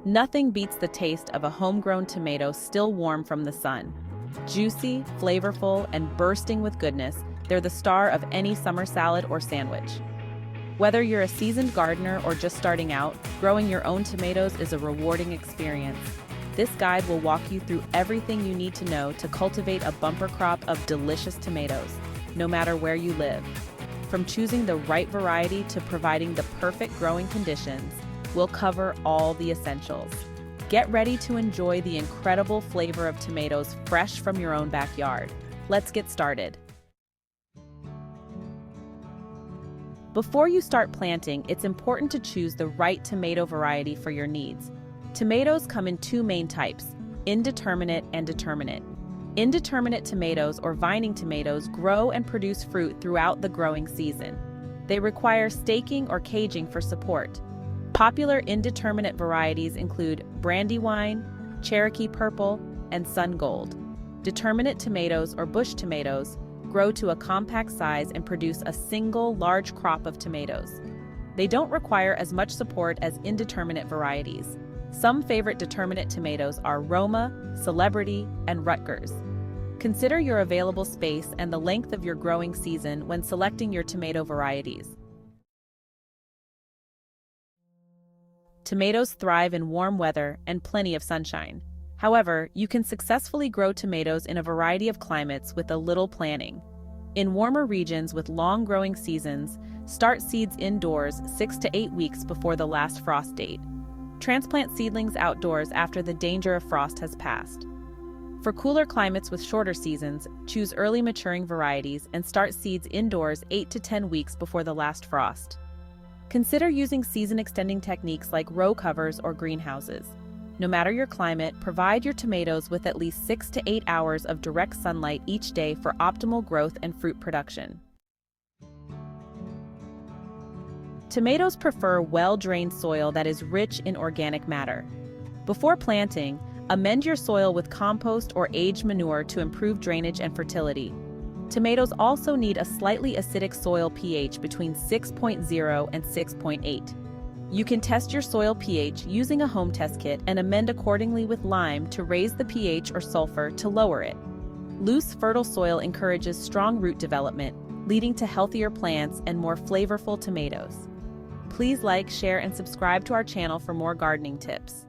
Nothing beats the taste of a homegrown tomato still warm from the sun. Juicy, flavorful, and bursting with goodness, they're the star of any summer salad or sandwich. Whether you're a seasoned gardener or just starting out, growing your own tomatoes is a rewarding experience. This guide will walk you through everything you need to know to cultivate a bumper crop of delicious tomatoes, no matter where you live. From choosing the right variety to providing the perfect growing conditions, we'll cover all the essentials. Get ready to enjoy the incredible flavor of tomatoes fresh from your own backyard. Let's get started. Before you start planting, it's important to choose the right tomato variety for your needs. Tomatoes come in two main types, indeterminate and determinate. Indeterminate tomatoes or vining tomatoes grow and produce fruit throughout the growing season. They require staking or caging for support. Popular indeterminate varieties include Brandywine, Cherokee Purple, and Sun Gold. Determinate tomatoes or bush tomatoes grow to a compact size and produce a single large crop of tomatoes. They don't require as much support as indeterminate varieties. Some favorite determinate tomatoes are Roma, Celebrity, and Rutgers. Consider your available space and the length of your growing season when selecting your tomato varieties. Tomatoes thrive in warm weather and plenty of sunshine. However, you can successfully grow tomatoes in a variety of climates with a little planning. In warmer regions with long growing seasons, start seeds indoors 6 to 8 weeks before the last frost date. Transplant seedlings outdoors after the danger of frost has passed. For cooler climates with shorter seasons, choose early maturing varieties and start seeds indoors 8 to 10 weeks before the last frost. Consider using season-extending techniques like row covers or greenhouses. No matter your climate, provide your tomatoes with at least 6 to 8 hours of direct sunlight each day for optimal growth and fruit production. Tomatoes prefer well-drained soil that is rich in organic matter. Before planting, amend your soil with compost or aged manure to improve drainage and fertility. Tomatoes also need a slightly acidic soil pH between 6.0 and 6.8. You can test your soil pH using a home test kit and amend accordingly with lime to raise the pH or sulfur to lower it. Loose, fertile soil encourages strong root development, leading to healthier plants and more flavorful tomatoes. Please like, share, and subscribe to our channel for more gardening tips.